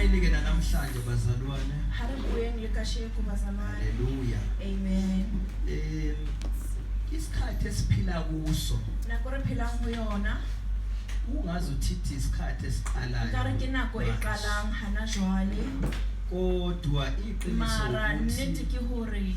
Sibuyeleni ke namhlanje bazalwane. Hallelujah. Amen. Isikhathi esiphila kuso. Nakore phelang ho yona. Ungazi uthithi isikhathi esiqalayo. Nkare ke nako e qalang hana jwale. Kodwa iqiniso mara nnete ke hore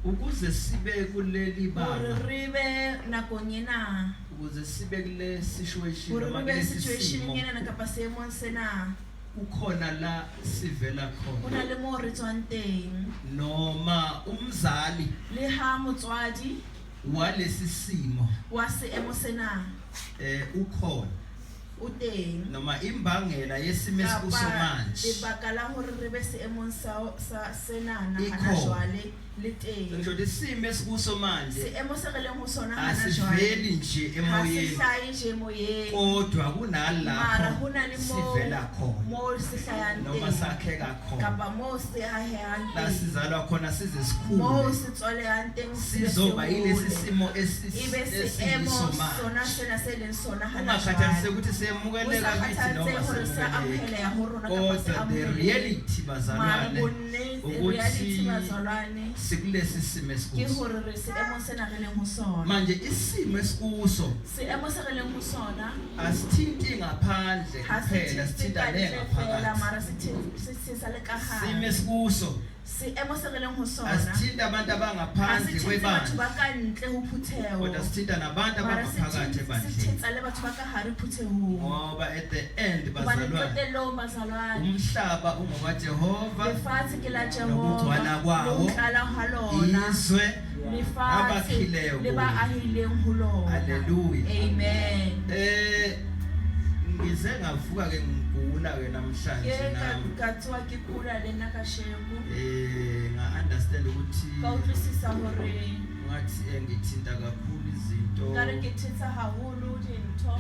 ukuze sibe kuleli banga. Re be nakong ena. Ukuze sibe kule situation ena kapa seemong sena. Ukhona la sivela khona. Hona le mo re tswang teng. Noma umzali le ha motswadi walesi simo wa seemo sena ukhona uteng noma imbangela yesimo esikusomanje lebaka la hore re be seemong sa senana hana jwale le teng. Ngisho isimo esikusomanje seemo se re leng ho sona hana jwale asiveli nje emoyeni asihlayi nje emoyeni kodwa kunalapho sivela khona mo sihlayan noma sakheka khona kapa mo se hahehang la sizalwa khona size sikhulu mo sitswelehang teng sizoba yilesi simo esisomanje sona sena se leng sona hana ungakhathalise ukuthi seyamukeleka kithi noma seyamukeleka kodwa the reality bazalwane ukuthi bazalwane sikulesi simo esikuso hore re seemo sena re leng ho sona manje isimo esikuso seemo se re leng ho sona asithinti ngaphandle kuphela sithinta nengaphakathi mara sithinta le ka hare isimo esikuso seemo se re leng ho sona asithinta abantu abangaphandle kwebandla ba ka ntle ho phutheho kodwa sithinta nabantu abangaphakathi ebandleni sithinta le batho ba ka hare phuthehong ngoba at the end bazalwane umhlaba ungokaJehova lefatshe ke la Jehova nokugcwala kwawo izwe abakhileyo le ba ahileng ho lona. Hallelujah. Amen. Ngize ngavuka ke ngigula ke namhlanje nami kathiwa ke kula lena kashego nga understand ukuthi ka utlwisisa hore ngathi ngithinta kakhulu izinto ngare ke thetsa haholo dintho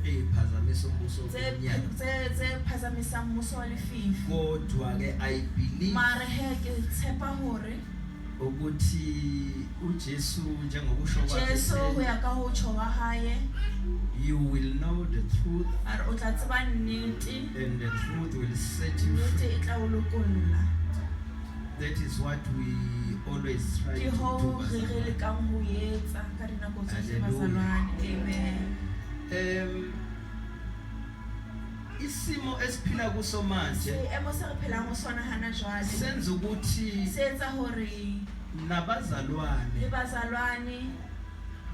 eziphazamisa umbuso womnyama tse phazamisa umbuso wa lefifi kodwa ke I believe mara ke tshepa hore ukuthi uJesu njengokusho kwakhe Jesu ho ya ka ho tsho wa hae you will know the truth ar o tla tseba nnete and the truth will set you free e tla o lokolla. That is what we always try to do. Amen. Isimo esiphila kuso manje senza ukuthi nabazalwane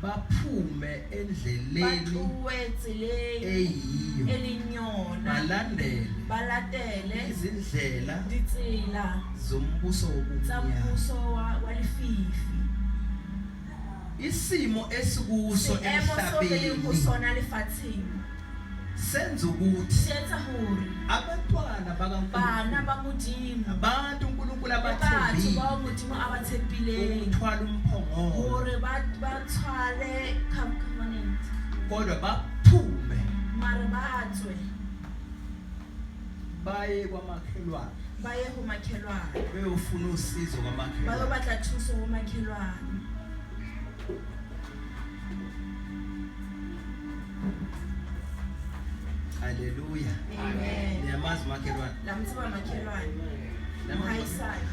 baphume endleleni eyiyo balandele izindlela zombuso wobumnyama. Isimo esikuso emhlabeni senza ukuthi abantwana bakaNkulunkulu abantu uNkulunkulu abathembile ukuthwala umphongolo kodwa baphume baye kwamakhelwane beyofuna usizo kwamakhelwane. Hallelujah. Amen. Niyamazi makhelwane. Lamtsiba makhelwane. Mhaisana.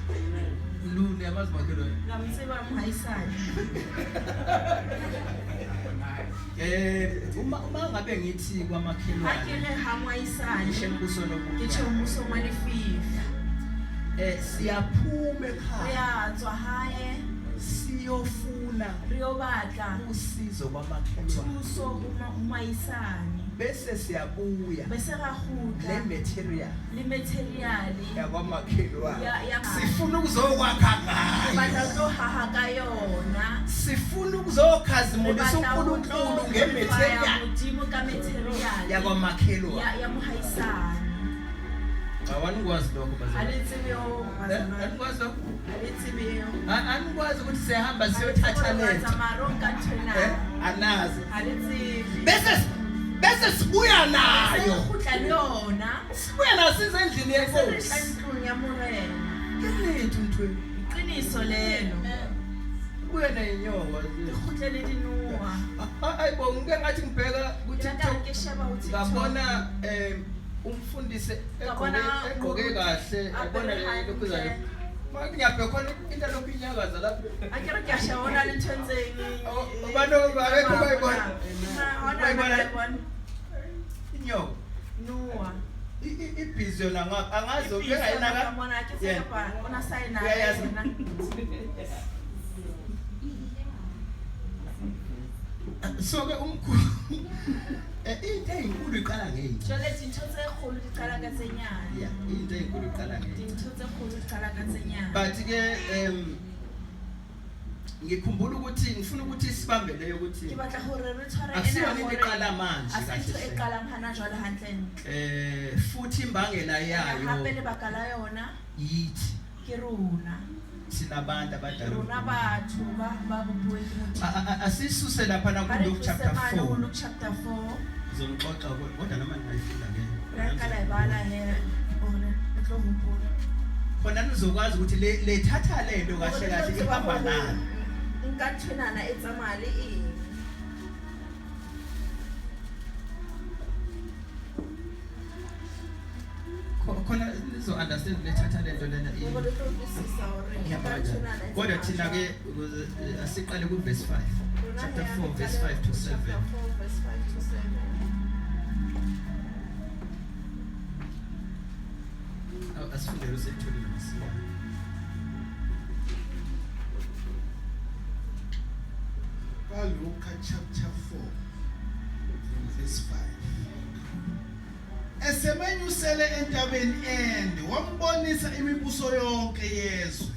Niyamazi makhelwane. Lamtsiba mhaisana. Uma ngabe ngithi kwamakhelwane. Akele hamwaisana. Ngisho umbuso lokuqala. Ngisho umbuso walefifi. Siyaphuma ekhaya. Uyatswa haye. Siyofuna riyobatla usizo kwamakhelwane. Uso umayisani. Bese siyabuya bese rahudla le material yakwamakhelwane sifuna ukuzokwakha ngayo batazohaha kayona sifuna ukuzokhazimulisa uNkulunkulu ngematerial yakwamakhelwane yamuhayisana. Awangikwazi lokho bazalwane. Anikwazi ukuthi sihamba siyothatha letho. Anazi. Bese sibuya nayo. Sibuya nazo endlini yenkosi. Yini mthweni? Iqiniso lelo. Kuye nenyoko ikhutlele dinuwa. Hayibo ngike ngathi ngibheka ukuthi ngabona umfundise Ngabona egqoke kahle yabona le kuzayo makunyaphe khona into lokunyakaza lapho akere ke a shawona le ntshentseng abantu abekho bayibona bayibona inyoka Noah ibhizi yona ngapha angazi ubengayinaka mona ke sepa ona sign na Uyayazi. yena so ke umkhulu into eyinkulu iqala ngeyinto jole dintho tse kgolo di qala ka tse nyane yeah into eyinkulu iqala ngeyinto dintho tse kgolo di qala ka tse nyane but ke ngikhumbula ukuthi ngifuna ukuthi sibambele ukuthi ke batla hore re tshware Akusiyona into eqala manje asitho kahle. eqalang hana jwale hantle futhi imbangela hape yayo lebaka la yona yithi ke rona sinabantu abadala rona batho ba bopuwe ke Modimo. asisuse lapha na Ha re kuLuke tlose chapter mane ho 4 Luke chapter 4 ngizomxoxa kodwa noma ngingayifunda re ka la ibala he ore re tlo hopola khona nizokwazi ukuthi le thatha lento kahle kahle ihamba nani nka tshwenana e tsamaya le eng khona nizo understand le thatha lento lena ngoba le tlo utlwisisa hore nka tshwenana e kodwa thina ke asiqale ku verse 5 chapter 4 verse 5 to 7 chapter 4 verse 5 to 7 asifundele usetholile masiya Luke chapter 4 verse 5. Esemenyusele entabeni ende wambonisa imibuso yonke yezwe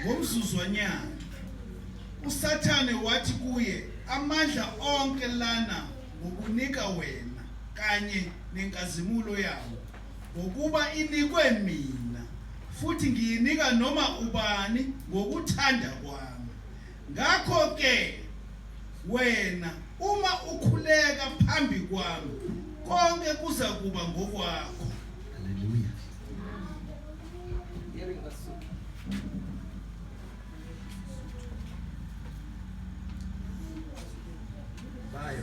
ngomzuzwanyana. uSathane wathi kuye amandla onke lana ngokunika wena kanye nenkazimulo yawo ngokuba inikwe mina futhi ngiyinika noma ubani ngokuthanda kwami. Ngakho ke wena uma ukhuleka phambi kwami konke kuza kuba ngokwakho. haleluya bayo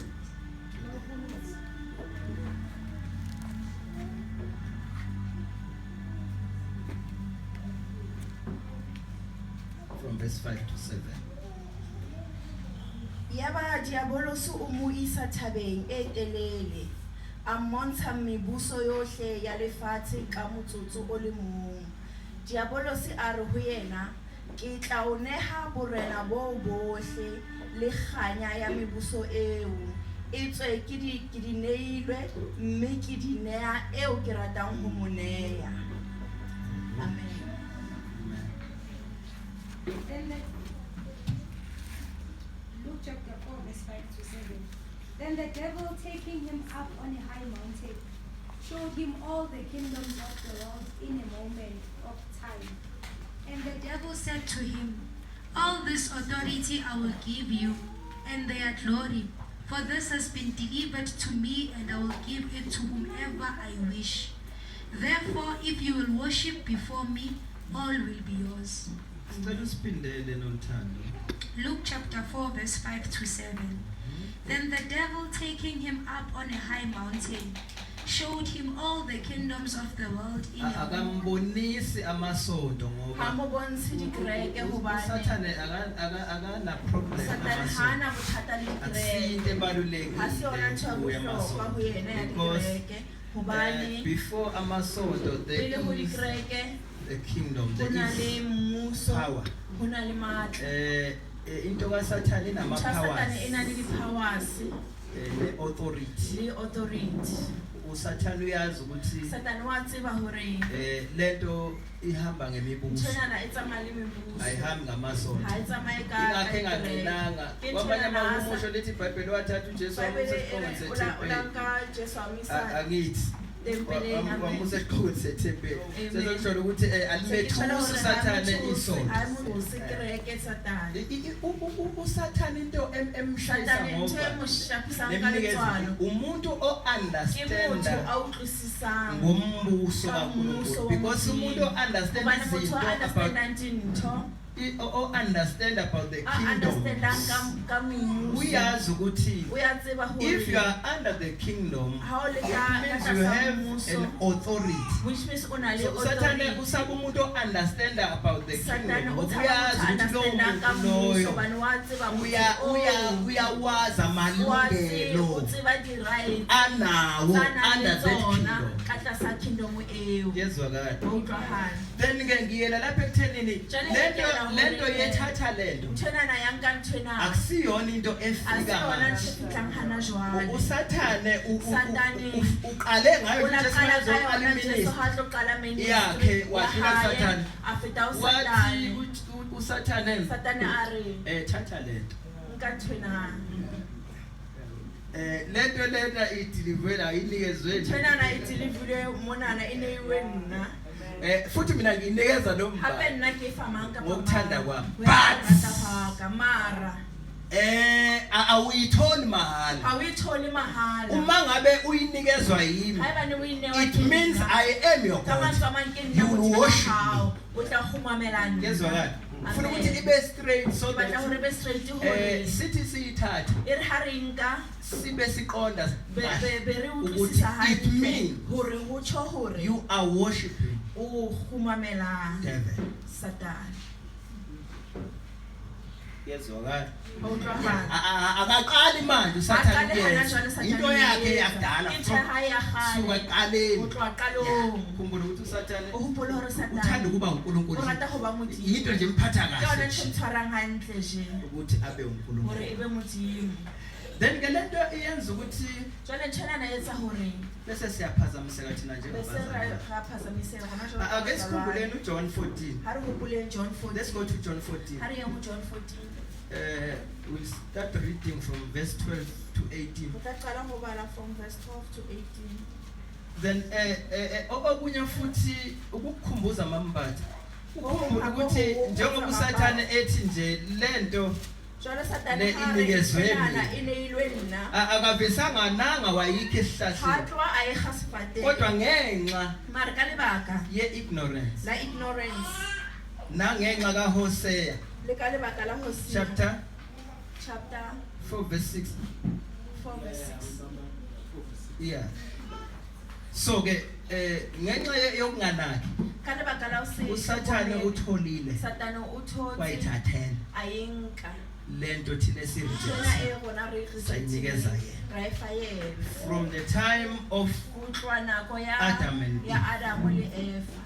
from verse 5 to 7 yaba diabolosi o mo isa thabeng e telele a mmontsha mebuso yohle ya lefatshe ka motsotso o le mong. Diabolosi a re ho yena ke tla o neha borena bo bohle le kganya ya mebuso eo e tswe ke di neilwe mme ke di neha eo ke ratang ho mo neha. Amen. Luke chapter 4 verse 5 to 7. Then the devil, taking him up on a high mountain, showed him all the kingdoms of the world in a moment of time. And the devil said to him, all this authority I will give you, and their glory, for this has been delivered to me, and I will give it to whomever I wish. Therefore, if you will worship before me, all will be yours. sicela usiphindele nothando Luke chapter 4 verse 5 to 7. Then the devil, taking him up on a high mountain, showed him all the kingdoms of the world in a moment. akambonisi amasonto Ha ngoba mo bontshe dikereke hobane usathane akana problem Satan hana bothata le akusiyinto dikereke. Ha se yona ntho ya ebalulekile bohlokwa ho yena ya dikereke hobane before amasonto pele ho there is dikereke the kingdom ho na there le is mmuso power ho na le matla. into kaSathane Ntho ya Satane e na le inama-powers di-powers ne-authority le authority. uSathane uyazi ukuthi Satane wa tseba hore lento ihamba ngemibuso nthonyana e tsamaya le mebuso ayihambi ngamasonto ha e tsamaye ka ingakho enganqinanga kwamanye amagama usho lithi ibhayibheli wathatha uJesu wamusa esiqongweni sethempeli ulanka Jesu amisa angithi tempeleng. wamusa esiqongweni sethempeli sezokusho ukuthi alimethusi uSathane isondo hayi umuntu usikereke Satane. uSathane into emshayisa Satane ntho e ngoba mo shapisang ka nemnikezi letswalo umuntu ke motho o-understanda a utlwisisang ngombuso kaNkulunkulu because umuntu o-understand hobane motho izinto a about understandang dintho or understand about the a kingdom, understandang ka mmuso. uyazi ukuthi O ya tseba hore if you are under the kingdom, ha o le it ka means tlasa you have mmuso, an authority. which means o na le So Satane authority. usaba umuntu o-understand about the Satane kingdom, o ngoba tshaba uyazi motho ukuthi lowo understandang ka muntu mmuso, loyo hobane wa tseba hore, uyawazi o amalungelo tseba di-right anawo tsa under nang le that tsona kingdom. ka tlasa kingdom eo. Yezwakala. Wa utlwahala. Then-ke ngiyela lapha ekuthenini Jwale lento ngiyela lento hore- yethatha lento Nthwenana ya nka nthwena, akusiyona into ha se efika yona ntho e manje. fihlang hana jwale. usathane Sathane uqale ngayo O la ukuthi qala Jesu ka yona aqala Jesu iministry ha tlo qala ministry yakhe, ya wadlula hae, Sathane. a feta ho wathi Sathane. usathane Sathane a re thatha lento nka nthwena. lento lena idilivela inikezwe Nthwenana e delivery monana e ne iwe nna. futhi mina nginikeza lo Hape mbhalo nna ke fa mang kapa Ngokuthanda mang. kwami. Ho ya ka But- rata haka, mara awuyitholi mahala. ha o ithole mahala. Uma ngabe uyinikezwa yimi, Haebane o inewa it ke means nna, I am your ka God. mantswe a mang ke nna You will Modimo wa worship hao, o tla kgumamela nna. Yezwakala. Ufuna Amen. ukuthi ibe straight so Ke batla hore that be straight hore sithi siyithathe e re ha re nka sibe siqonda be re ukuthi utlwisisa it hantle means hore ho tjho hore you are worshiping o kgumamela devil. Satane. Yezwakala. Wa utlwahala? Akaqali manje A usathane qale hana ukwenza jwale Satane into o yakhe etsa. yakudala Ke ntho ya hae ya suka kgale. ekuqaleni. Ho tloha qalong. Khumbula ukuthi usathane O hopole hore uthanda Satane ukuba o uNkulunkulu. rata ho ba Modimo. Yinto nje imphatha Ke yona kahle ntho e ntshwarang hantle je ukuthi abe hore uNkulunkulu. e be Modimo. Then ke lento iyenza ukuthi Jwale nthwenana e etsa hore bese siyaphazamiseka thina be se njengabazali. ra phazamiseka hona jwale ka Ake bazalwane. sikhumbuleni uJohn 14. Ha re hopoleng John Let's 14. go to John 14. Ha re yeng ho John 14. We'll start reading from verse 12 to 18. Ho tla qala ho bala from verse 12 to 18. Then okunye futhi ukukukhumbuza mambatha. Ukukhumbula ukuthi njengoba usathane ethi nje lento Jwale Satane Le ha re inikezwe nthwenana mina. e ne ilwe nna. akavisanga nanga wayikho Ha esihlahleni tloha a ekga sefateng. kodwa ngenxa Mare ka lebaka ye-ignorance la ignorance nangenxa kaHosea le ka lebaka la ho se chapter chapter 4 verse 6. 4 verse 6. Yeah. So ke ngenxa yokunganaki Ka lebaka la ho se usathane hlokomele, utholile Satane o thotse wayithathela a e nka. lento thina Tjena esirejects e rona re Sayinikeza yena. ra e fa yena. from the time of Ho tloha nako ya Adam and ya Adamu le Eva.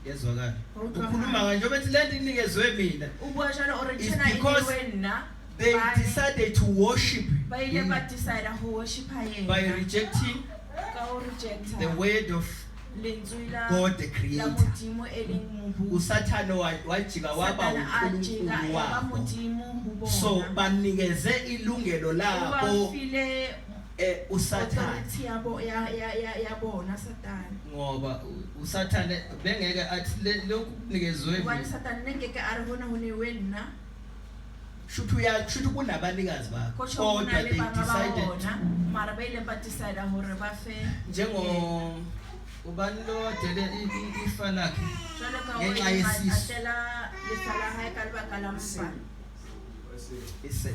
yezwakala Utlwa ukhuluma hang. njengoba ethi lento inikezwe mina O bua jwalo o re It's tjena e because ilwe nna. they Bane decided to worship ba ile him ba decide ho worship yena. by rejecting Ka ho rejecta the word of lentswe la God the la creator. Modimo e leng mobu. Usathane wajika waba Satane a jika uNkulunkulu ya ba wabo Modimo ho so bona. banikeze ilungelo O ba labo file usathane authority ya bona Satane. ngoba usathane bengeke athi lokhu kunikezwe Hobane mina Satane nengeke a re hona ho newe nna. shuthi kunabanikazi bakho Ko tjho kodwa hona le they banga ba decided bona. Mara ba ile ba decide hore ba fe njengo ubani lo dele ifa lakhe jwalo ka Ngenxa o yesisu. atela lefa la hae ka lebaka la mpa. ise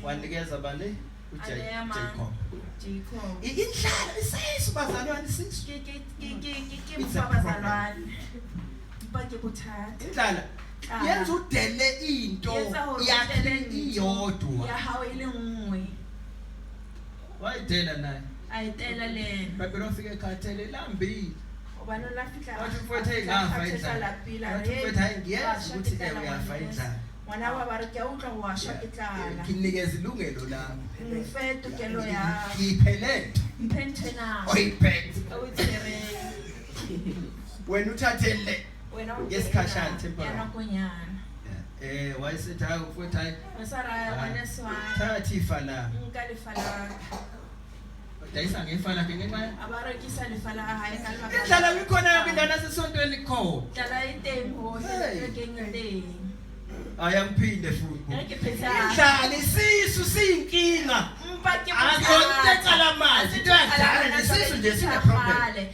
wanikeza bani Aleya man. uJacob Jacob. inhlalo isisu bazalwane isisu Ke It's a mpa bazalwane. Mpa ke bothata. indlala Ah. yenza udele into Yenza hore o yakhe dele ntho iyodwa ya hao e le nngwe. wayidela naye A etela le ena. babelo fike ekhathele lambile Hobane o la fihla wathi mfowethu engafa kgathisa indlala lapila, wathi hey, mfowethu hayi wa ngiyazi shwa ukuthi ke tlala uyafa ngwaneso. indlala Ngwana wa ba re ke a utlwa ho wa shwa ke tlala. nginikeza ilungelo lami Mfe tokelo ya ngiphe lento mphe nthwena. oyiphethe O itshwereng. wena uthathe le Wena o Ngesikhashana, ya temporary. nakonyana. wayesethi hayi mfowethu hayi O sa raya ngwaneso wa thatha ifa lami nka lefa la dayisa ngefa lakhe ngenxa a ba rekisa lefa la hae ka lebaka la- indlala ngikhona yami ingane asesontweni khona Tlala e teng hohle, Hey. kerekeng e teng. ayangiphinde futhi Ere ke phetse a- indlala isisu siyinkinga Mpa ke Akuyona into ecala manje, into yakudala nje, isisu nje sine-problem.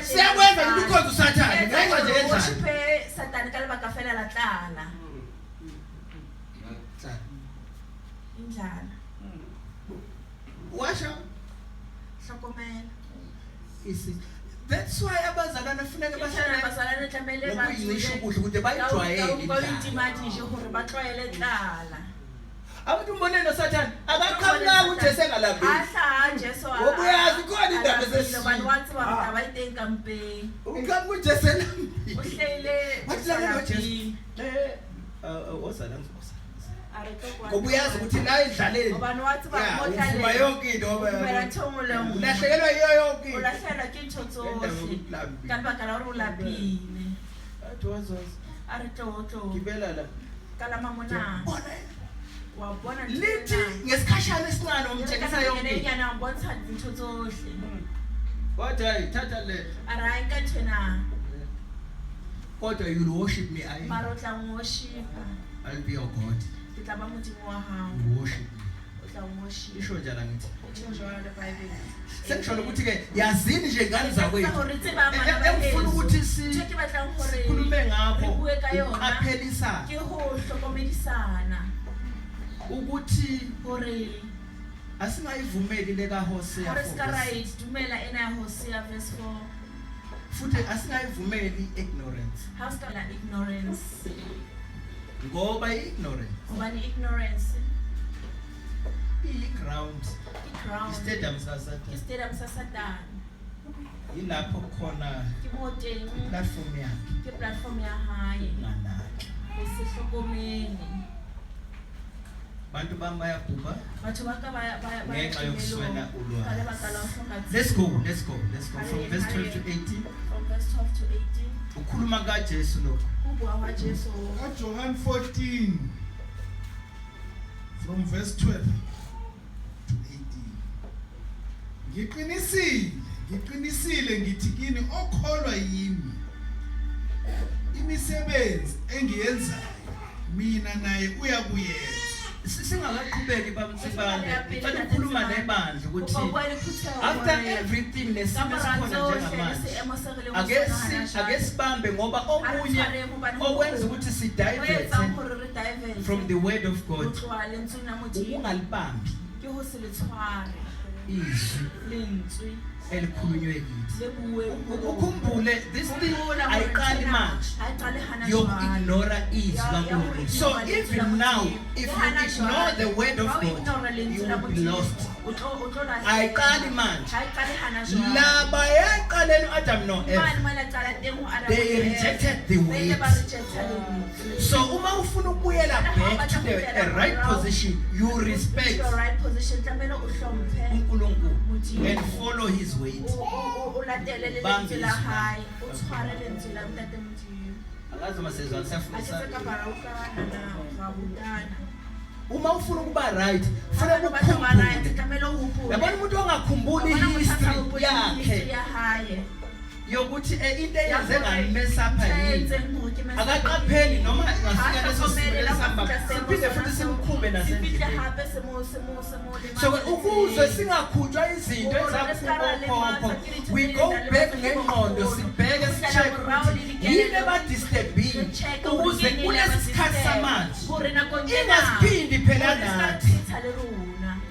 Siyakwenza ukuthi ukhoze usathane, ngenxa nje yendlala. Worship Satane ka lebaka fela la tlala. indlala. Washa Hlokomela. isi. That's why abazalwane kufanele Bashana bazalwane tlamele ngokuyisho kuhle ukuthi bayijwayele indlala. indlala. Intimate nje hore ba tlwaele indlala. Abantu umbonene Satan akaqhamanga uJesu engalaphi. Ahla Jesu. Ngokuyazi khona indaba zesizwe. Abantu wathi baba bayiteng campaign. Uqhamuka uJesu enambi. Uhlele Wathi la noJesu. Wosana. Ngoba Ngoba uyazi ukuthi la idlaleni. Ngobani wathi Uvuma yonke into Ubela thomole umuntu. ulahlekelwa yiyo yonke into. Ulahlela ke intho tsohle. Kanti bakala uri ulaphile. Athi wazoza. Ari tlotlo. Gibela la. Kalama mona. Bona Wabona lithi ngesikhashana esincane umthekisa yonke. Nyana ngibonisa intho tsohle. Wathi hayi thatha le. Ara inkathena. Kodwa you will worship me I Mara utla ngoshipa. I'll be your God. Ke tla ba modimo wa hao. You worship me. Utla ngoshipa. Isho njalo ngithi. Utho jwalo le Bible. Sengisholo ukuthi ke yazini nje ngani zakwethu. Hore tseba mana ba Engifuna ukuthi ke batlang hore sikhulume ngakho re bue ka yona. uqaphelisa Ke ho hlokomedisana ukuthi hore asingayivumeli le kaHosea hore ska 4 right dumela ena ya Hosea verse 4. futhi asingayivumeli ignorance How ska la ignorance? ngoba ignorance Ngobani ignorance? i-ground Ground. i-stadium Ke sasatha stadium sa Satan. yilapho khona Ke mo teng platform yakhe ke platform ya hae. nganaki Ho se hlokomele. bantu bami bayabhubha. Batho ba ka ba Ngenxa yokuswela ulwazi. Ka lebaka la ho hloka Let's go from verse 12 to 18 From verse 12 to 18. ukhuluma kaJesu lokho Ho bua wa Jesu. John 14 from verse 12 to 18. Ngiqinisile ngithi kini okholwa yimi imisebenzi engiyenzayo mina naye uyakuyenza. singakaqhubeki bamsibande ngicela ukukhuluma nebandla ukuthi after everything lesimo sikhona njengamanje ake sibambe ngoba okunye okwenza ukuthi sidivert from the word of God ungalibambi izwi elikhulunywe kithi ukhumbule this thing ayiqali manje yoku-ignora izwi kaNkulunkulu. So even now if you ignore the word of God you will be lost. Ayiqali manje laba yaqaleni uAdam no Eve they rejected the word. So uma ufuna ukubuyela back to the right position you respect uNkulunkulu and follow his ways. Angazi masezwana siyafundisa uma ufuna ukuba right kufanele ukukhumbule. Yabona umuntu ongakhumbuli history yakhe yokuthi into eyenze ngamesapha yini akaqapheli noma ngafika leso sihamba siphinde futhi simkhumbe nasendlini. So ukuze singakhutshwa izinto ezakukhokho we go back ngengqondo sibheke sicheck ukuthi yini ebadisturbing ukuze kulesi sikhathi samanje ingasiphindi phela nathi.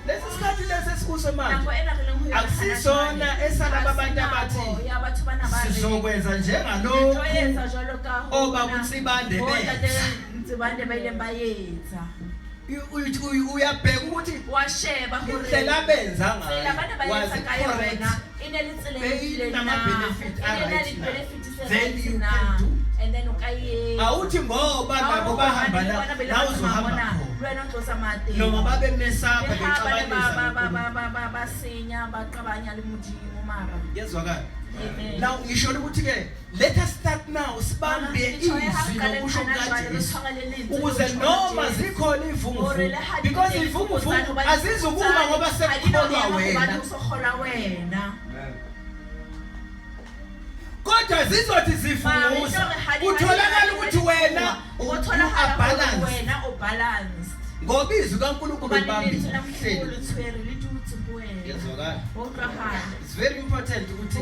Lesi sikhathi lesi esikuso manje akusizona esalaba abantu abathi sizokwenza njengalokhu obabutsibande benza. Uyabheka ukuthi washeba indlela benza ngayo wazi correct and then ukaye awuthi ngoba nabo bahamba la uzohamba khona noma babe mesapha bexabanisa basinya baqabanya lemudimo mara yezwakala. Now ngisho ukuthi ke let us start now sibambe izwi lokusho kukaJesu ukuze noma zikhona ivunguvungu because ivunguvungu azizukuma ngoba sekukholwa wena kodwa zizothi zifungusa utholakala ukuthi wena ubalance ngoba izwi kaNkulunkulu libambile. Yezwakala. It's very important ukuthi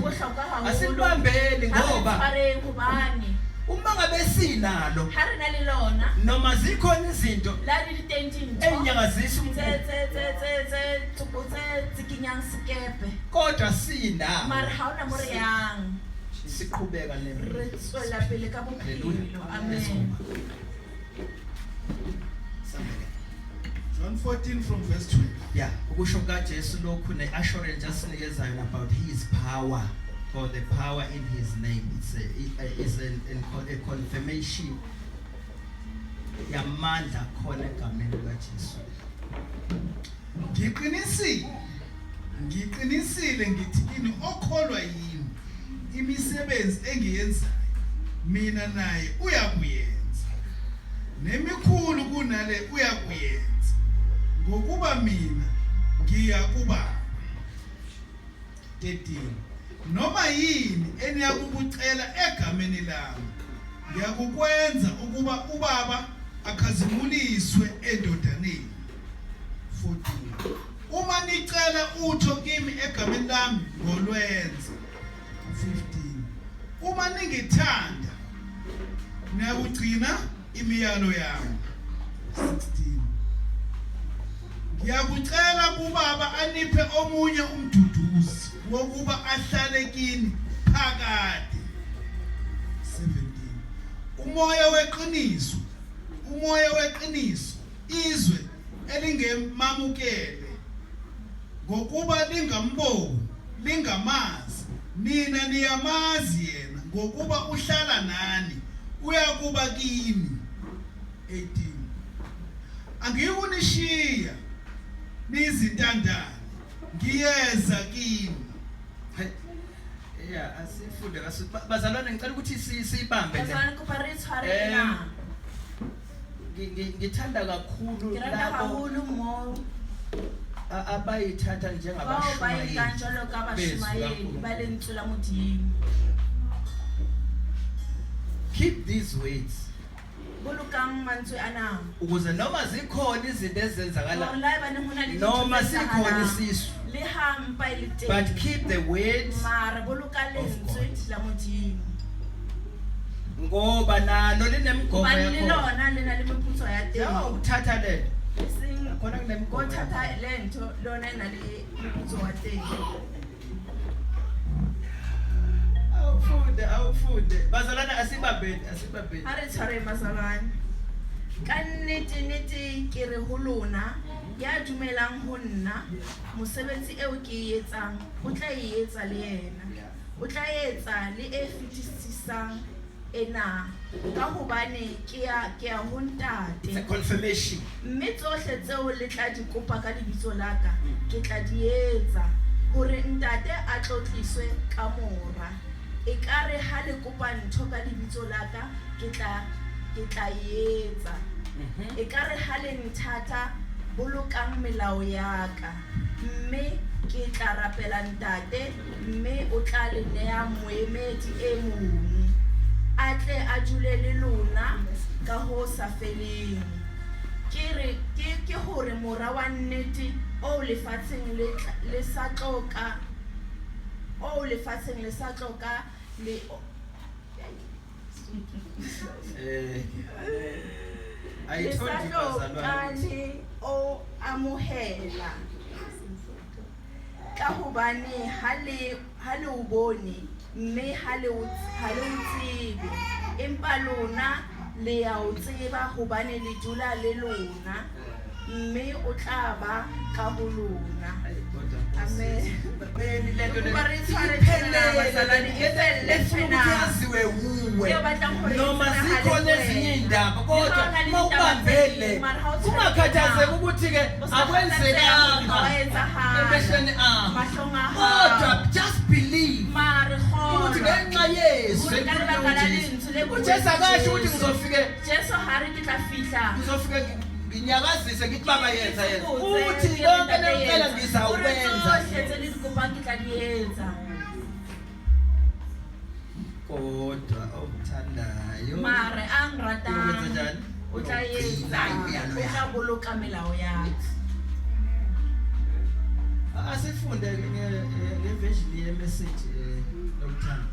asilibambeni ngoba uma ngabe sinalo ha re na le lona noma zikhona izinto la di teng dintho enyakazisa umkhulu tse kenyang sekepe kodwa sindawo mara ha ona mo re yang siqhubeka re tswela pele ka bophelo. Amen. John 14 from verse 12. yeah ukusho kaJesu lokhu neassurance asinikezana about his power or the power in his name. It's a confirmation yamandla khona egameni likaJesu. Ngiqinisile ngithi kini okholwa yimi imisebenzi engiyenzayo mina naye uyakuyenza nemikhulu kunale uyakuyenza ngokuba mina ngiya kuBaba. 13 noma yini eniyakubucela egameni lami ngiyakukwenza ukuba uBaba akhazimuliswe endodaneni. 14 uma nicela utho kimi egameni lami ngolwenza. 15 uma ningithanda niyakugcina imiyalo yami. 16 ngiyakucela kuBaba aniphe omunye umduduzi wokuba ahlale kini phakade. 17 umoya weqiniso izwe elingemamukele ngokuba lingamboni lingamazi nina niyamazi yena ngokuba uhlala nani uyakuba kimi. 18 angiyikunishiya nizintandane ngiyeza kini. yeah asifunde bazalwane ngicela ukuthi siyibambe Bazalwane kopa re tshware ena. ngithanda kakhulu Ke rata labo haholo mo abayithatha bao ba njengabashumayeli ikang jwalo ka bashumayeli Beso ba lentswe la Modimo. keep these words Bolokang mantswe ana. ukuze noma zikhona izinto ezenzakala Hore la ba ne hona le dintho noma tse sikhona etsahalang. isisu Le ha mpa e le teng. but keep the words Mara boloka lentswe la Modimo. ngoba nalo linemgomo Ba le yakho lona le na le meputso ya teng. uthatha le Sing khona kunemgomo go yakho. thatha lento lona ena le meputso wa teng. awufunde bazalwane asibabheni Ha re tshware mazalwane. Ka nnete ke re ho lona ya dumelang ho nna mosebetsi eo ke e etsang o tla e etsa le yena. O tla etsa le e fetisisang ena ka hobane ke ya ho it's a ntate. confirmation Mme tsohle tseo le tla di kopa ka lebitso la ka ke tla di etsa hore ntate a tlotliswe ka mora. Ekare ha le kopa ntho ka lebitso la ka ke tla etsa. Ekare ha le nthata bolokang melao ya ka mme ke tla rapela ntate mme o tla le nea moemedi e mong a tle a dule le lona ka ho sa feleng. Ke hore mora wa nnete o lefatsheng le sa tloka le I told you bazalwane le o amohela ka hobane ha le o bone mme ha le o tsebe empa lona le ya o tseba hobane le dula le lona mme o tla ba ka ho lona. Amen. noma zikhona ezinye indaba kodwa mawubambele ungakhathazeki ukuthi ke akwenzekanga emehlweni akho kodwa just believe ukuthi ngenxa Yesu uJesu akasho ukuthi ngizofike Jesu hari ke tla fihla ngizofike nginyakazise ngithi baba yenza uthi lonke lempela ngizawukwenza kodwa okuthandayo mare angratang Ukwenza njani? o tla etsa o tla boloka melao yakhe. asifunde ngeversion ye message lokuthanda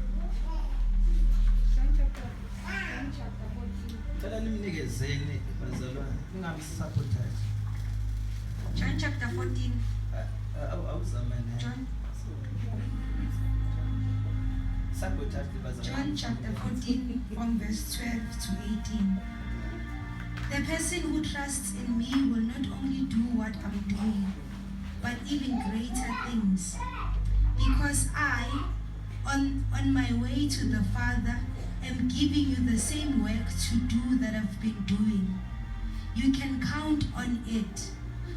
John chapter chapter 14. Cela nimnikezeni bazalwane ningabi sabotage. John chapter 14. Awuzamane. John Sabotage bazalwane. John chapter 14 from verse 12 to 18. The person who trusts in me will not only do what I'm doing, but even greater things. Because I, on my way to the Father, am giving you the same work to do that I've been doing. You can count on it.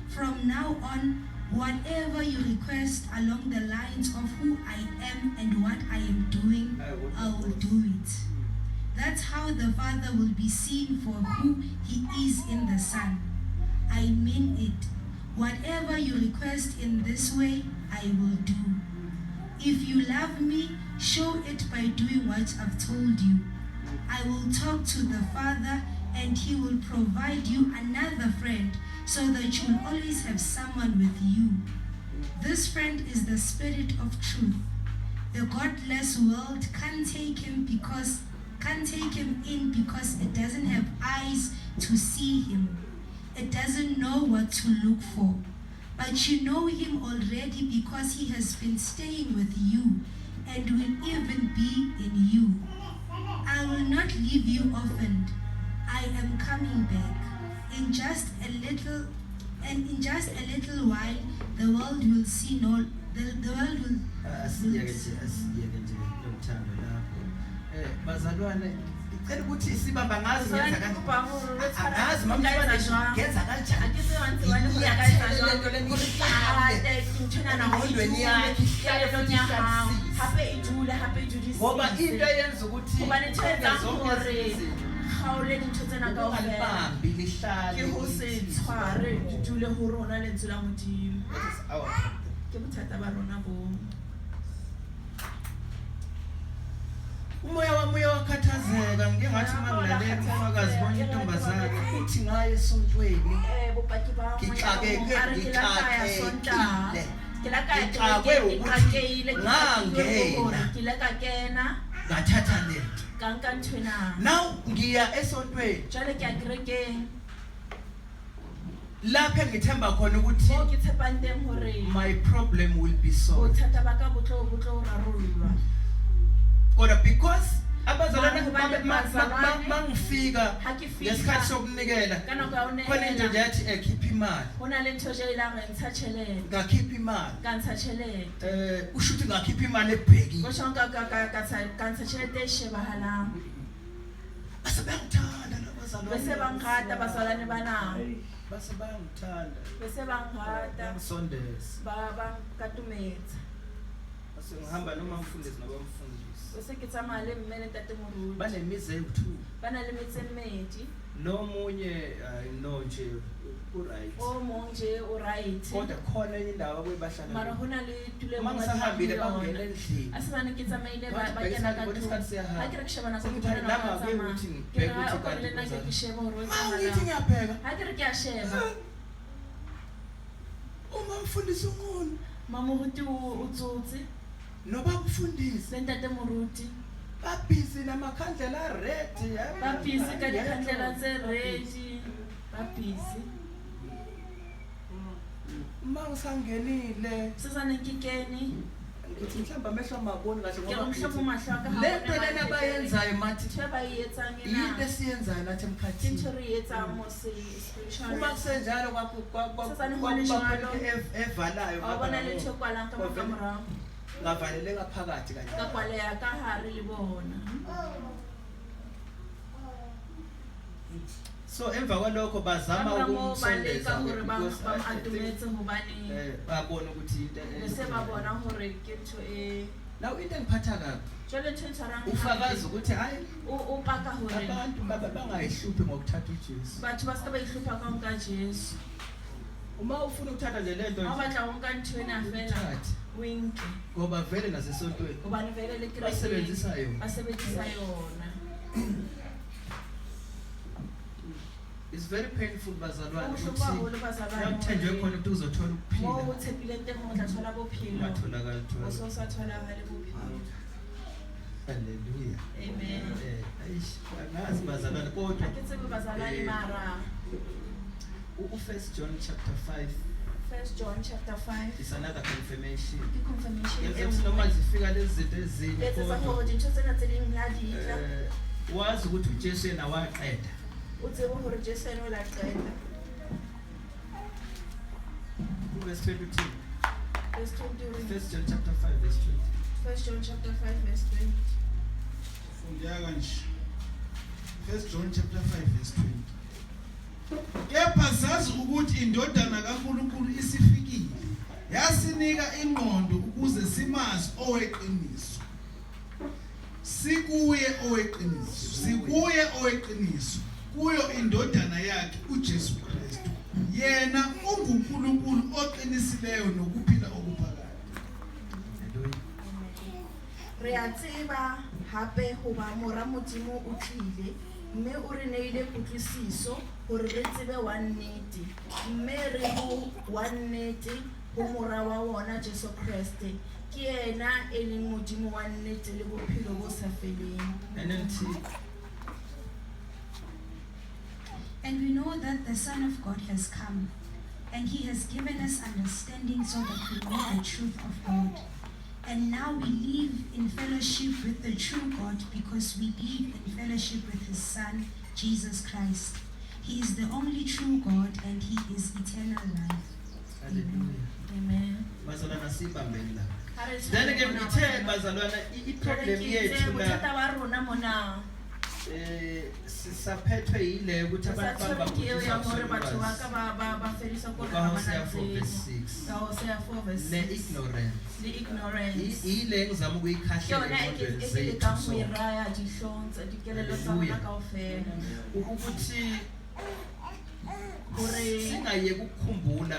From now on, whatever you request along the lines of who I am and what I am doing, I will do it. That's how the Father will be seen for who He is in the Son. I mean it. Whatever you request in this way, I will do. If you love me, show it by doing what I've told you. I will talk to the Father, and He will provide you another friend, so that you'll always have someone with you. This friend is the Spirit of truth. The godless world can't take him in because it doesn't have eyes to see him. It doesn't know what to look for. But you know him already because he has been staying with you and will even be in you. I will not leave you orphaned. I am coming back. In just a little while, the world will see no. The world will. Asiyeke nje lokuthanda lapho. Bazalwane icela ukuthi isibamba ngazi ngenza kanjani. Angazi mama ngenza kanjani. Lento lengqondweni yakhe ihlale futhi ihlalisise. Ngoba into eyenza ukuthi alibambi lihlale. Ke ho se tshware ditule ho rona lentswe la Modimo. Ke bothata ba rona bo. Umoya wakhathazeka ngike ngathi mangilalela umfakazi bonke intombazane uthi ngaye esontweni Bopaki ba ngangena ngathatha lento ka nthwena. now ngiya esontweni Jwale ke a kerekeng lapho engithemba khona ukuthi mo ke tshepang teng hore my problem will be solved. bothata ba ka botlo rarollwa. Kodwa because abazalwane mangifika ngesikhathi sokunikela Ka nako ya ho khona into nje nehela yathi khipha imali ho na le ntho e ilang re ntsha tjhelete ngakhipha imali ka ntsha tjhelete usho ukuthi ngakhipha imali ebhekile go shonka ka ntsha tjhelete e shebahalang base bayangithanda labazalwane bese bangata bazalwane bana base bayangithanda bese bangata ngisondeza ba katumetsa base ngihamba noma mfundisi nabamfundisi bese ke tsamaya le mme le ntate moruti banemize ewu2 bana le metse mmedi nomunye no nje uright o mong nje o right kodwa khona indawo abayibahlala mara hona le tule uma ngisahambile bangena endlini asibane ke tsamaile ba Bathi kena ka bhekisa isikhathi siyahamba. ha ke re ke shebana ka Sekuthi tule lama na ke tsama ukuthi ke ngibheke ra ukuthi o kanti le na ke kuzani. sheba hore o Ngithi tsama ngiyapheka ha ke re ke a sheba uma mfundisi ungoni mamoruti o tsotse noba mfundisi le ntate moruti babhizi namakhandlela red ba busy ka dikhandlela tse ready ba busy uma ngisangenile sesane ke kene ngithi mhlawumbe amehlo amaboni kahle ke re mhlophe ngoba mahlo a ka le nto lena abayenzayo mathi ntho e ba e etsang yinto ena esiyenzayo nathi ke emkhathini ntho re e etsang mo spiritual uma kusenjalo Sesane ho le jwalo. evalayo a bona le ntho e kwalang ka morago ngavaleleka phakathi kanye ka kwaleya ka hare le bona so emva kwalokho bazama ka ukumsondeza hore ba because I think, atumetse hobane babona ukuthi into bese ba bona hore ke ntho e now into engiphatha kabi jwale ntho e tshwarang ufakazi ukuthi hayi o paka hore abantu bangayihluphi ngokuthatha uJesu batho ba se ka ba ihlopha ka ho nka Jesu uma ufuna ukuthatha nje lento ha o batla ho nka ntho ena fela o e nke ngoba vele nasesontweni hobane vele le basebenzisa yona ba sebedisa yona it's very painful bazalwane Ho ukuthi bohlokwa haholo bazalwane yakuthenjwe hore khona ukuthi uzothola mo ukuphila o tshepileng teng ho tla thola bophelo ungatholakali o thola so sa tholagale bophelo Hallelujah. Amen. Angazi bazalwane kodwa Ke tsebe bazalwane mara u-1 John chapter 5 1 John chapter 5 is another confirmation. ke confirmation e Yenza noma zifika lezi zinto ezinye etsa kodwa hore dintho tsena tse ding la di tla wazi ukuthi uJesu yena waqeda. o tsebe hore Jesu ene o la qeta. Verse 22. Verse 20. 1 John chapter 5 verse 20. 1 John chapter 5 verse 20. Fundeka kanje. 1 John chapter 5 verse 20. Kepha sazi ukuthi indodana kaNkulunkulu isifikile. Yasinika ingqondo ukuze simazi oweqiniso. Sikuye oweqiniso. Kuyo indodana yakhe uJesu Kristu. Yena unguNkulunkulu oqinisileyo nokuphila okuphakathi. Re a tseba hape hoba mora Modimo o tlile mme o re neile kutlwisiso hore re tsebe wa nnete mme re ho wa nnete ho mora wa wona Jesu Kriste ke yena e leng Modimo wa nnete le bophelo bo sa feleng. And we know that the Son of God has come, and he has given us understanding so that we know the truth of God. And now we live in fellowship with the true God because we live in fellowship with his Son, Jesus Christ. He is the only true God and he is eternal life. Hallelujah. Amen. Bazalwana sibambeni la. Then again ithe bazalwana i-problem yethu la sisaphethwe yile ukuthi abantu ignorance ile ngizama ukuyikhahlela ukuthi singaye ukukhumbula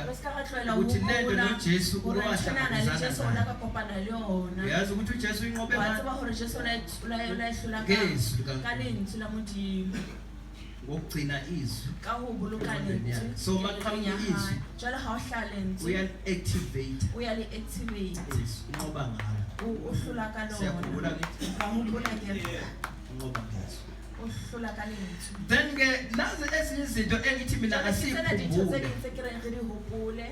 ukuthi lento noJesu uyazi ukuthi uJesu uyinqobe ngokugcina izwi so maqhamuka izwi uyali-activate unqoba ngalo siyakhumbula unqoba ngazo. Then nazi ezinye izinto engithi mina asikhumbule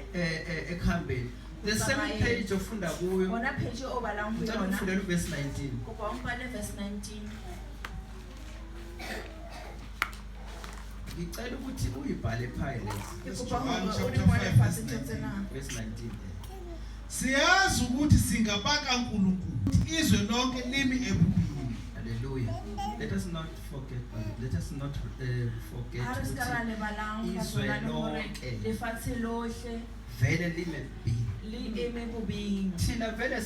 ekuhambeni. The same page ofunda kuyo. Ngicela ufundele verse 19. Ngicela ukuthi uyibhale phakathi verse 19. Siyazi ukuthi singabaka uNkulunkulu izwe lonke limi ebubini. Hallelujah. Let us not forget vele lime bini thina vele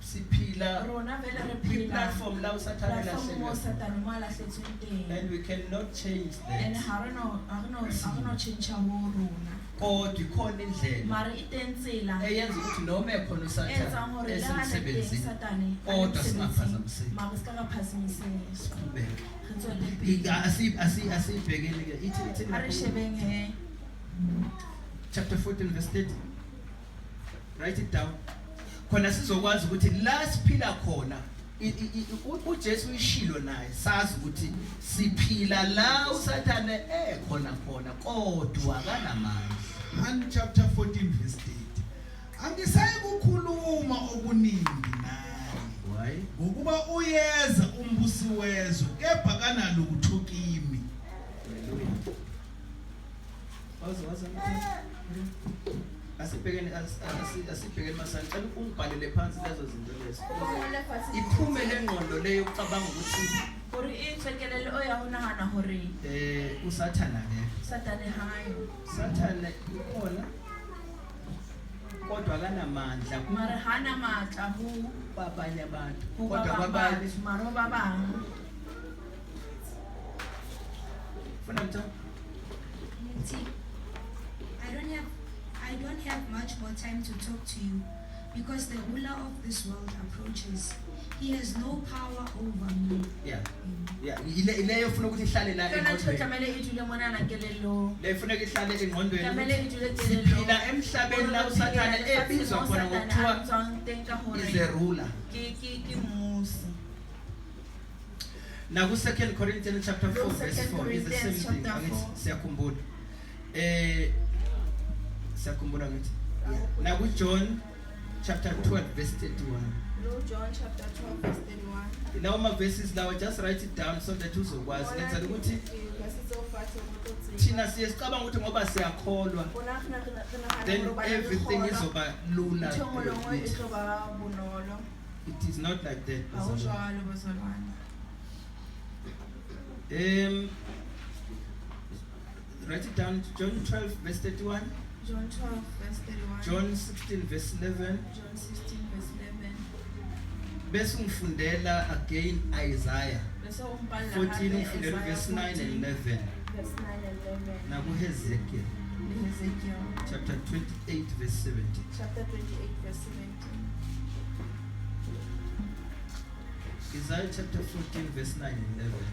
siphila platform la usathane and we cannot change that kodwa ikhona indlela eyenza ukuthi noma ekhona usathane esemsebenzini kodwa singaphazamiseki asibhekeni ke ithi chapter 14 verse 30. Write it down. Khona sizokwazi ukuthi la siphila khona uJesu ishilo naye sazi ukuthi siphila la usathane ekhona kodwa akanamandla. And chapter 14 verse 8. Angisayi ukukhuluma okuningi naye. Why? Ngokuba uyeza umbusi wezwe kepha kanalo ukuthoka imi. Asibhekene masana cela ungibhalele phansi lezo zinto lezo iphume lengqondo leyo ucabanga ukuthi usathana sathane ukhona kodwa akanamandla kwabanye abantu kodwa kwabanye funa mthamo. I don't have much more time to talk to you because the ruler of this world approaches. He has no power over me. Ileyo ufuna ukuthi ihlale la engqondweni. Le ufuna ukuthi ihlale engqondweni. Siphila emhlabeni la usathane ebizwa khona ngokuthiwa is a ruler. Now, 2 Corinthians chapter 4, Look, verse 2 4 is the same Corinthians thing. chapter 4. Siyakumbula. Siyakumbula ngithi. Now, with John chapter 12, verse 31. Luke John chapter 12 verse 31. Now, my verses now, just write it down so that uzokwazi. Lenza ukuthi thina siyesicabanga ukuthi ngoba siyakholwa then everything izoba lula. It is not like that. Write it down. John 12 verse 31. John 12 verse 31. John 16 verse 11. John 16 verse 11. Bese ungifundela again Isaiah 14 ungifundela verse 9 and 11. Verse 9 and 11. Now Hezekiel Ezekiel chapter 28 verse 17. chapter 28 verse 17. Isaiah chapter 14 verse 9 and 11.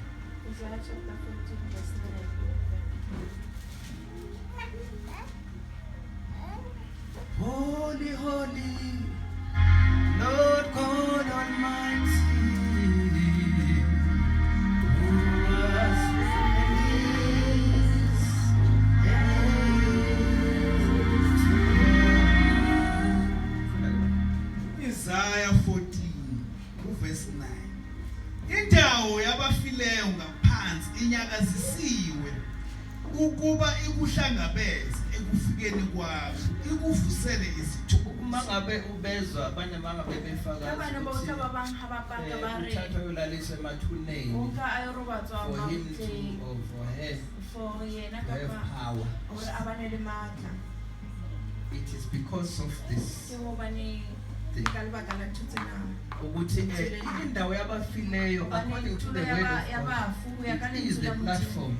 Isaiah chapter 14 verse 9 and 11. Holy, holy, Lord God Almighty, who was and is. Isaiah 14 verse 9. Indawo yabafileyo ngaphansi inyakazisiwe ukuba ikuhlangabeze ekufikeni kwakho ikuvusele izithuko. Uma ngabe ubezwa abanye mangabe befakazi ukuthi uthathwa uyolaliswa emathuneni for him to or for her to have power. It is because of this thing. Ukuthi indawo yabafileyo according to the word of God, it is the platform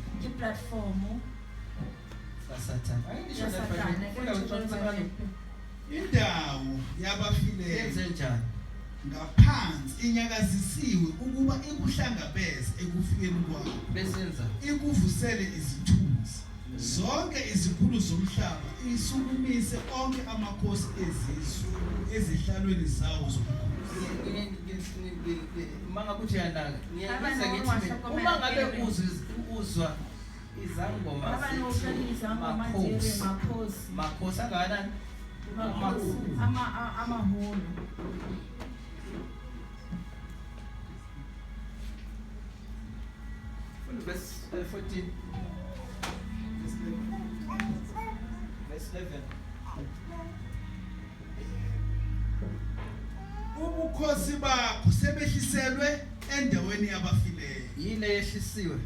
kaSathane. Indawo yabafileyo Yenze njani? ngaphansi inyakazisiwe ukuba ikuhlangabeze ekufikeni kwakho Besenza ikuvusele izithunzi zonke izikhulu zomhlaba isukumise onke amakhosi ezizwe ezihlalweni zawo zobukhosi. Manga kuthi yanaka ngiyenza ngithi uma ngabe uzwa izangoma makhosi angakanani amaholo. verse 14 verse 11. Ubukhosi bakho sebehliselwe endaweni yabafileyo. Yini eyehlisiwe?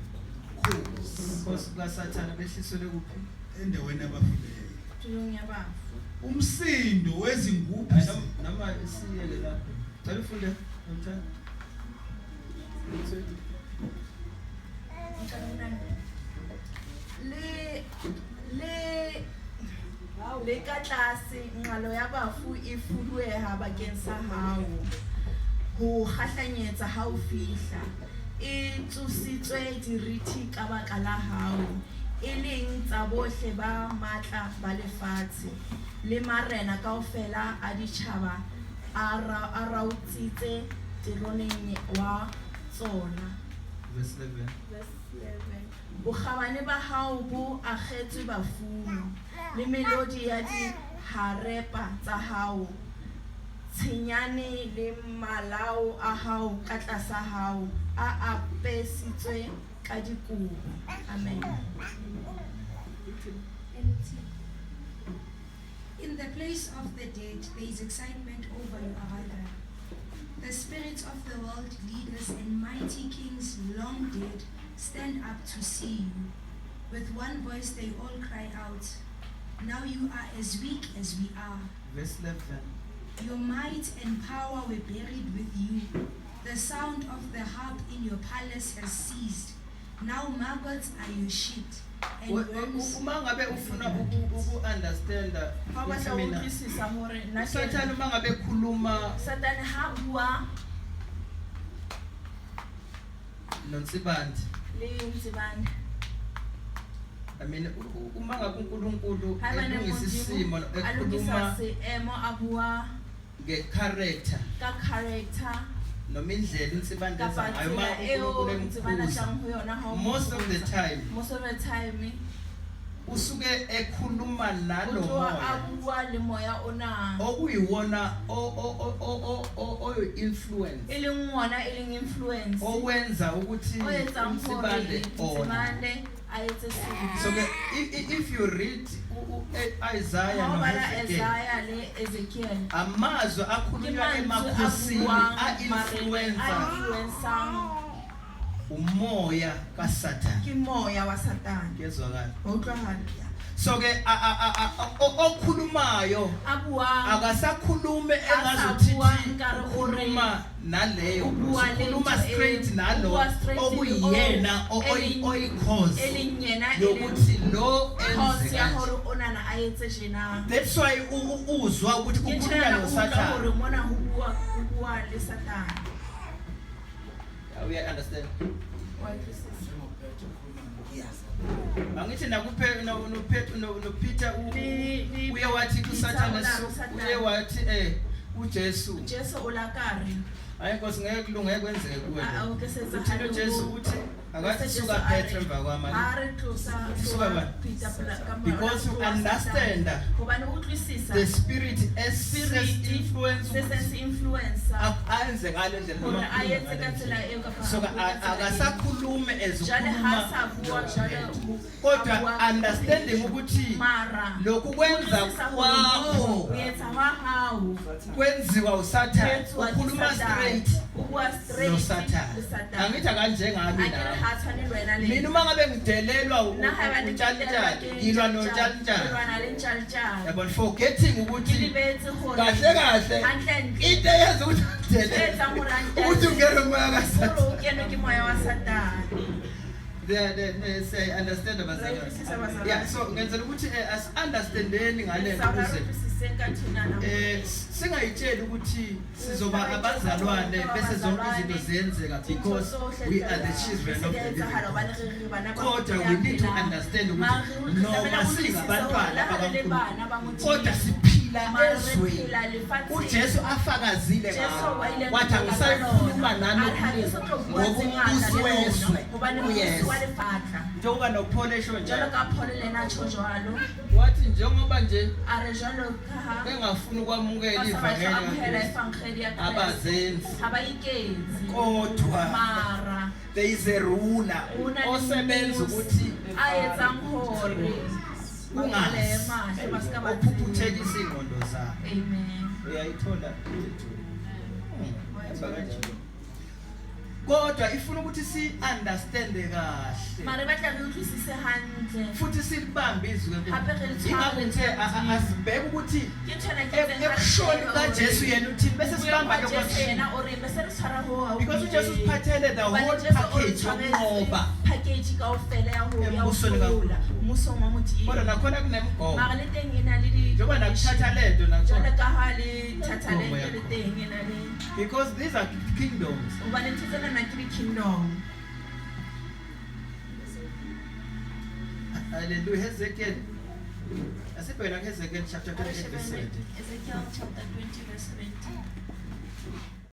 Ubukhosi kaSathane behliselwe kuphi? Endaweni yabafileyo. Tulunyabafu. Umsindo wezingubhu Noma isiyele lapho. Cela ufunde umthana. Le ka tlase nqalo ya bafu e fudueha bakeng sa hao ho kgahlanyetsa ha o fihla e tsositswe dirithi ka baka la hao e leng tsa bohle ba matla ba lefatshe le marena kaofela a ditjhaba a rautsitse teroneng wa tsona. Verse 11. Bokgabane ba hao bo akgetswe bafumo le melodi ya di harepa tsa hao tshenyane le malao a hao ka tlasa hao a apesitswe ka dikobo. Amen. In the place of the dead, there is excitement over your arrival. The spirits of the world leaders and mighty kings long dead stand up to see you. With one voice they all cry out, now you are as weak as we are. Verse 11. Your might and power were buried with you. The sound of the harp in your palace has ceased. Now maggots are your shit. And worms. Uma ngabe ufuna uku-understand Sathane uma ngabe khuluma Sathane ha bua noNsibandi, le Ntsibane. I mean uma ngabe uNkulunkulu Ha bana elungisa isimo ekhuluma seemo a bua nge-character ka character noma indlela insibanda kapa enza ngayo tsela eo uNkulunkulu ntsibana emkhuza tlang ho yona ha o most of the mokhuza. time Most of the time usuke ekhuluma nalo o tloha a moya bua le moya ona okuyiwona oyo influence e leng wona e leng influence owenza ukuthi o etsang hore insibande ona. ntsibane a etse seo. So if you read Isaiah Ha o no bala Hezekiel, Isaiah le Ezekiel amazwi ke akhulunywa mantswe a emakhosini buang a a-influencer influensang umoya kaSathane. ke moya wa Satane. Kuyezwakala. Wa utlwahala? So ke okhulumayo A buang akasakhulume Akasabuang engazuthi nkare o ukhuluma naleyo o bua le ukhuluma ntho straight eo, nalo o bua straight okuyena o- e leng- oyicause e leng yena e leng yokuthi lo cause enze ya kanje. hore onana a etse jena. That's why uzwa ukuthi Ke kukhulunywa tjena o utlwa hore noSathane. mona ho bua le Satane. We understand. Wa utlwisisa? Angithi nakuphe noPeter Ni- uye wathi Peter kuSathane ulalo uSathane. uye wathi uJesu Jesu o la kare. hayi Nkosi ngeke kulunge kwenzeke kuwe. A o ke se etsa Uthi hale uJesu ho- uthi akathi suka Peter emva kwamanje. Ha re tlosa Suka ba? Peter pela ka mora Because you wa understand Satane. Hobane o utlwisisa the spirit as spirit influence se sense influencer ayenze ngale ndlela hore noma a etse ka tsela eo kapa so a bue ka tsela eo. akasakhulume Jwale ha sa bua jwale ezokhuluma a kodwa bua- understanding ukuthi mara lokhu kwenza utlwisisa hore kwakho o etsa wa hao kwenziwa uSathane etsuwa ke ukhuluma Satane. straight O bua straight noSathane le Satane. angithi kanje ngami Akere nawe ha tshwane le wena le mina uma ngabe ngidelelwa nna ha ba utshalitshali ngilwa notshalitshali lwana le ntshalitshali yabona forgetting ke ukuthi libetse hore kahle kahle hantlentle into eyenza ukuthi e udelele etsang hore ukuthi ungene moya hore kaSathane. o kenwe ke moya wa Satane. Say understand abazalwane. Right, abazalwane. Yeah, so ngenzela ukuthi as understandeni ngale nto Sawura ukuze utlwisise ka thina na. singayitsheli ukuthi sizoba abazalwane bese zonke izinto ziyenzeka because we are the children of the living God. Kodwa we need to understand ukuthi noma singabantwana bakaNkulunkulu kodwa siphila ezweni. uJesu afakazile ngawo wathi angisayikhuluma nani ngoba umbusi wezwe uyeza njengoba noPaul esho jalo njalo ka Paul le ena tjho jwalo wathi njengoba nje a re jwalo ka ha bengafuni ukwamukela ba sa batla ivangeli amohela kaKristu evangeli ya Kristu abazenzi ha ba iketse kodwa mara there is a ruler una le osebenza mmusi ukuthi a etsang hore ungazi mahle ba ska ba ophuphuthekisa ingqondo zabo. amen Uyayithola emva kanje kodwa ifuna ukuthi si understand kahle mara batla re utlwisise hantle futhi silibambe izwi Hape re litshware ingakho ngithe letsatsi. asibheke ukuthi ke tshwana ke tseng ha re ekushoni sheba kaJesu hore- yena uthini bese Buya sibamba kwa ke Jesu kwathini yena o re bese re tshwara ho haufi. because uJesu usiphathele the Hobane whole Jesu o re package tshwaretse yokunqoba package kaofela ya ho Embusweni hlola mmusong wa kodwa Modimo. nakhona kunemigomo Mara le teng e na le njengoba nakuthatha lento jwale nakhona ka ha le thatha le Migomo ya le teng e na le because these are kingdoms. hobane ntho tsena na ke di-kingdom. Hallelujah. Hezekiel. Asibhekana kuHezekiel chapter 28 verse 17. Ezekiel chapter 20 verse 17.